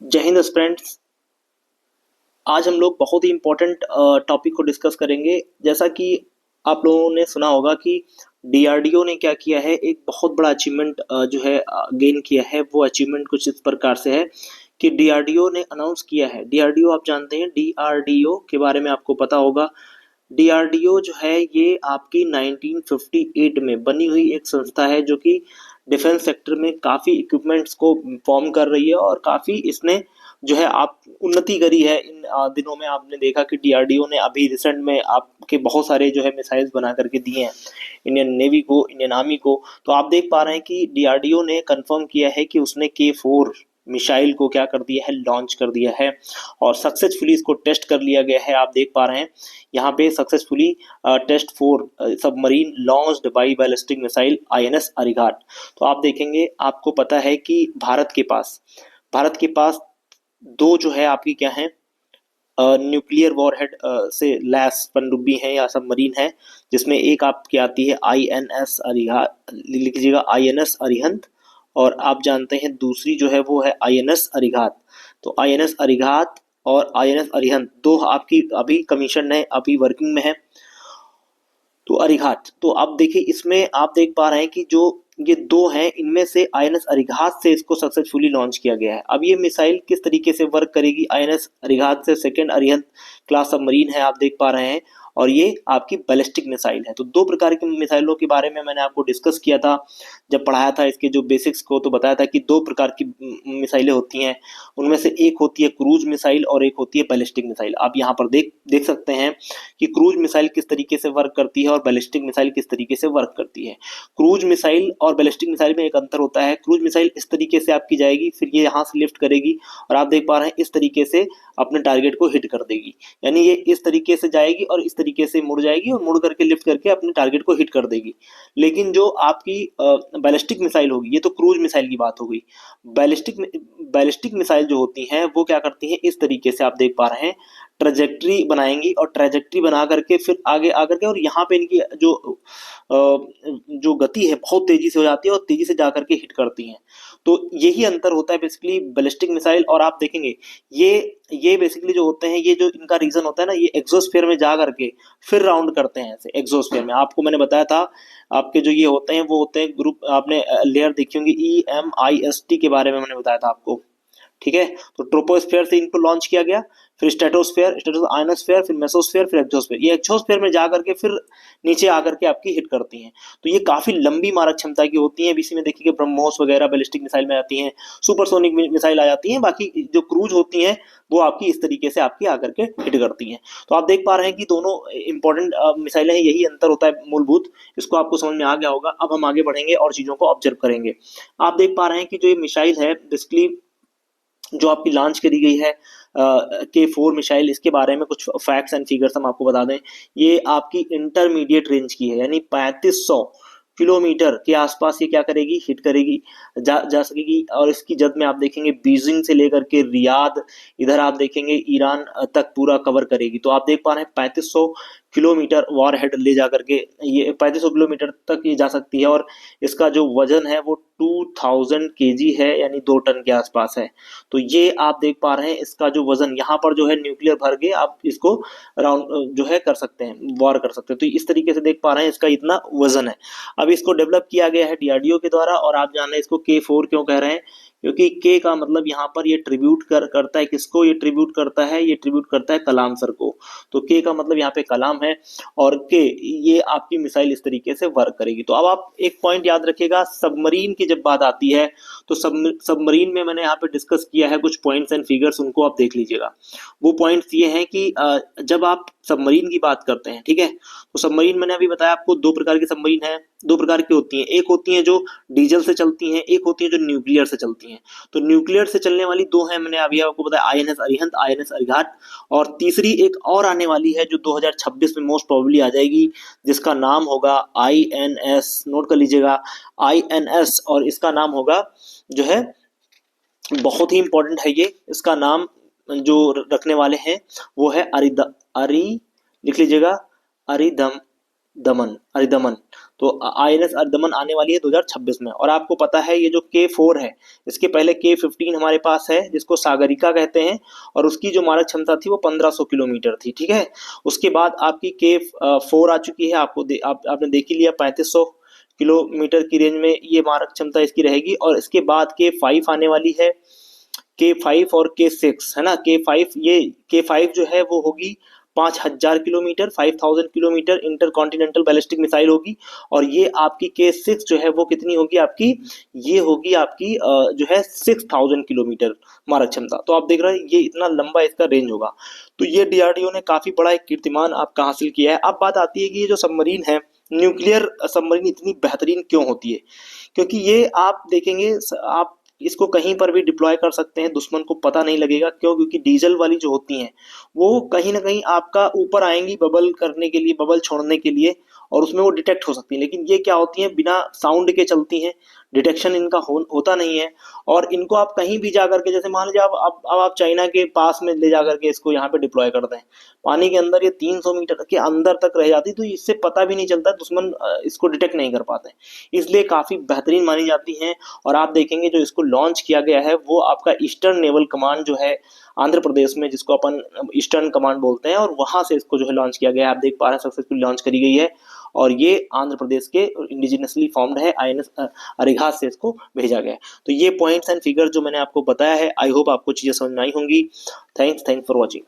जय हिंद फ्रेंड्स। आज हम लोग बहुत ही इम्पोर्टेंट टॉपिक को डिस्कस करेंगे। जैसा कि आप लोगों ने सुना होगा कि डीआरडीओ ने क्या किया है, एक बहुत बड़ा अचीवमेंट जो है गेन किया है। वो अचीवमेंट कुछ इस प्रकार से है कि डीआरडीओ ने अनाउंस किया है। डीआरडीओ आप जानते हैं, डीआरडीओ के बारे में आपको पता होगा। डीआरडीओ जो है ये आपकी 1958 में बनी हुई एक संस्था है जो कि डिफेंस सेक्टर में काफ़ी इक्विपमेंट्स को फॉर्म कर रही है और काफ़ी इसने जो है आप उन्नति करी है। इन दिनों में आपने देखा कि डीआरडीओ ने अभी रिसेंट में आपके बहुत सारे जो है मिसाइल्स बना करके दिए हैं इंडियन नेवी को, इंडियन आर्मी को। तो आप देख पा रहे हैं कि डीआरडीओ ने कंफर्म किया है कि उसने के4 मिसाइल को क्या कर दिया है, लॉन्च कर दिया है और सक्सेसफुली इसको टेस्ट कर लिया गया है। आप देख पा रहे हैं यहाँ पे successfully test 4 submarine launched by ballistic missile INS Arighaat. तो आप देखेंगे, आपको पता है कि भारत के पास दो जो है आपकी क्या है, न्यूक्लियर वॉरहेड से लैस पनडुब्बी है या सबमरीन है, जिसमें एक आपकी आती है आईएनएस अरिहंत, लिख लीजिएगा आईएनएस अरिहंत, और आप जानते हैं दूसरी जो है वो है आईएनएस अरिघात। तो आईएनएस अरिघात और आईएनएस अरिहंत दो आपकी अभी कमीशन है, अभी वर्किंग में है। तो अरिघात, तो आप देखिए इसमें आप देख पा रहे हैं कि जो ये दो हैं, इनमें से आईएनएस अरिघात से इसको सक्सेसफुली लॉन्च किया गया है। अब ये मिसाइल किस तरीके से वर्क करेगी, आईएनएस अरिघात से सेकेंड अरिहंत क्लास सबमरीन है, आप देख पा रहे हैं, और ये आपकी बैलिस्टिक मिसाइल है। तो दो प्रकार की मिसाइलों के बारे में मैंने आपको डिस्कस किया था जब पढ़ाया था इसके जो बेसिक्स को। तो बताया था कि दो प्रकार की मिसाइलें होती हैं, उनमें से एक होती है क्रूज मिसाइल और एक होती है बैलिस्टिक मिसाइल। आप यहाँ पर देख सकते हैं कि क्रूज मिसाइल किस तरीके से वर्क करती है और बैलिस्टिक मिसाइल किस तरीके से वर्क करती है। क्रूज मिसाइल और बैलिस्टिक मिसाइल में एक अंतर होता है। क्रूज मिसाइल इस तरीके से आपकी जाएगी, फिर ये यहाँ से लिफ्ट करेगी और आप देख पा रहे हैं इस तरीके से अपने टारगेट को हिट कर देगी। यानी ये इस तरीके से जाएगी और इस तरीके से मुड़ जाएगी और मुड़ करके लिफ्ट करके अपने टारगेट को हिट कर देगी। लेकिन जो आपकी बैलिस्टिक मिसाइल होगी, ये तो क्रूज मिसाइल की बात हो गई। बैलिस्टिक मिसाइल जो होती हैं वो क्या करती हैं, इस तरीके से आप देख पा रहे हैं ट्रेजेक्ट्री बनाएंगी और ट्रेजेक्ट्री बना करके फिर आगे आकर के, और यहाँ पे इनकी जो गति है बहुत तेजी से हो जाती है और तेजी से जाकर के हिट करती हैं। तो यही अंतर होता है बेसिकली बैलिस्टिक मिसाइल। और आप देखेंगे ये बेसिकली जो होते हैं, ये जो इनका रीजन होता है ना, ये एग्जोस्फीयर में जा करके फिर राउंड करते हैं। ऐसे एग्जोस्फीयर में आपको मैंने बताया था, आपके जो ये होते हैं वो होते हैं ग्रुप, आपने लेयर देखी होंगी EMIST के बारे में मैंने बताया था आपको, ठीक है। तो ट्रोपोस्फेयर से इनको लॉन्च किया गया, फिर स्ट्रेटोस्फेयर, आयनोस्फेयर, फिर मेसोस्फेयर, फिर एक्सोस्फेयर। ये एक्सोस्फेयर में जा करके फिर नीचे आकर के आपकी हिट करती हैं। तो ये काफी लंबी मारक क्षमता की होती हैं। इसी में देखिए ब्रह्मोस वगैरह बैलिस्टिक मिसाइल में आती हैं, सुपरसोनिक मिसाइल आ जाती हैं। बाकी जो क्रूज होती हैं वो आपकी इस तरीके से आपकी आकर के हिट करती हैं। तो आप देख पा रहे हैं कि दोनों इंपॉर्टेंट मिसाइलें हैं, यही अंतर होता है मूलभूत। इसको आपको समझ में आ गया होगा। अब हम आगे बढ़ेंगे और चीजों को ऑब्जर्व करेंगे। आप देख पा रहे हैं कि जो ये मिसाइल है बेसिकली जो आपकी लॉन्च करी गई है के4 मिसाइल, इसके बारे में कुछ फैक्ट्स एंड फिगर्स हम आपको बता दें। ये आपकी इंटरमीडिएट रेंज की है, यानी 3500 किलोमीटर के आसपास ये क्या करेगी, हिट करेगी, जा सकेगी। और इसकी जद में आप देखेंगे बीजिंग से लेकर के रियाद, इधर आप देखेंगे ईरान तक पूरा कवर करेगी। तो आप देख पा रहे हैं 3500 किलोमीटर वॉर हेड ले जा करके ये 3500 किलोमीटर तक ये जा सकती है। और इसका जो वजन है वो 2000 केजी है, यानी 2 टन के आसपास है। तो ये आप देख पा रहे हैं इसका जो वजन, यहाँ पर जो है न्यूक्लियर भर के आप इसको राउंड जो है कर सकते हैं, वॉर कर सकते हैं। तो इस तरीके से देख पा रहे हैं इसका इतना वजन है। अब इसको डेवलप किया गया है डीआरडीओ के द्वारा। और आप जान रहे हैं इसको के4 क्यों कह रहे हैं, क्योंकि के का मतलब यहाँ पर ये ट्रिब्यूट करता है किसको, ये ट्रिब्यूट करता है, ये ट्रिब्यूट करता है कलाम सर को। तो के का मतलब यहाँ पे कलाम है और के ये आपकी मिसाइल इस तरीके से वर्क करेगी। तो अब आप एक पॉइंट याद रखिएगा, सबमरीन की जब बात आती है तो सबमरीन में मैंने यहाँ पे डिस्कस किया है कुछ पॉइंट्स एंड फिगर्स, उनको आप देख लीजिएगा। वो पॉइंट्स ये हैं कि जब आप सबमरीन की बात करते हैं, ठीक है, तो सबमरीन मैंने अभी बताया आपको दो प्रकार की सबमरीन है, दो प्रकार की होती हैं। एक होती हैं जो डीजल से चलती हैं, एक होती है जो न्यूक्लियर से चलती हैं। तो न्यूक्लियर से चलने वाली दो हैं, मैंने अभी आपको बताया आईएनएस अरिहंत, आईएनएस अरिघाट। और तीसरी एक और आने वाली है जो 2026 में मोस्ट प्रोबेबली आ जाएगी, जिसका नाम होगा आईएनएस, नोट कर लीजिएगा आईएनएस। और इसका नाम होगा जो है बहुत ही इंपॉर्टेंट है ये, इसका नाम जो रखने वाले हैं वो है लिख लीजिएगा अरिदमन। तो INS अर्दमन आने वाली है 2026 में। और आपको पता है ये जो K4 है, इसके पहले K15 हमारे पास है जिसको सागरिका कहते हैं, और उसकी जो मारक क्षमता थी वो 1500 किलोमीटर थी, ठीक है। उसके बाद आपकी K4 आ चुकी है, आपने देख ही लिया 3500 किलोमीटर की रेंज में ये मारक क्षमता इसकी रहेगी। और इसके बाद K5 आने वाली है, K5 और K6 है ना। K5 जो है वो होगी 5000 kilometre, 5000 kilometre intercontinental ballistic missile होगी। और ये आपकी K6 जो है वो कितनी होगी आपकी, ये होगी आपकी जो है 6000 किलोमीटर मारक क्षमता। तो आप देख रहे हैं ये इतना लंबा इसका रेंज होगा। तो ये DRDO ने काफी बड़ा एक कीर्तिमान आपका हासिल किया है। अब बात आती है कि ये जो सबमरीन है, न्यूक्लियर सबमरीन इतनी बेहतरीन क्यों होती है? क्योंकि ये आप देखेंगे, आप इसको कहीं पर भी डिप्लॉय कर सकते हैं, दुश्मन को पता नहीं लगेगा। क्यों? क्योंकि डीजल वाली जो होती हैं वो कहीं ना कहीं आपका ऊपर आएंगी बबल करने के लिए, बबल छोड़ने के लिए, और उसमें वो डिटेक्ट हो सकती हैं। लेकिन ये क्या होती हैं, बिना साउंड के चलती हैं, डिटेक्शन इनका होता नहीं है। और इनको आप कहीं भी जा करके, जैसे मान लीजिए अब आप चाइना के पास में ले जा करके इसको यहाँ पे डिप्लॉय कर दें, पानी के अंदर ये 300 मीटर के अंदर तक रह जाती, तो इससे पता भी नहीं चलता, दुश्मन इसको डिटेक्ट नहीं कर पाते, इसलिए काफी बेहतरीन मानी जाती हैं। और आप देखेंगे जो इसको लॉन्च किया गया है वो आपका ईस्टर्न नेवल कमांड जो है आंध्र प्रदेश में, जिसको अपन ईस्टर्न कमांड बोलते हैं, और वहां से इसको जो है लॉन्च किया गया है। आप देख पा रहे हैं सक्सेसफुल लॉन्च करी गई है, और ये आंध्र प्रदेश के इंडिजिनसली फॉर्म्ड है INS अरिघात से इसको भेजा गया है। तो ये पॉइंट्स एंड फिगर जो मैंने आपको बताया है, आई होप आपको चीजें समझ में आई होंगी। Thanks for watching.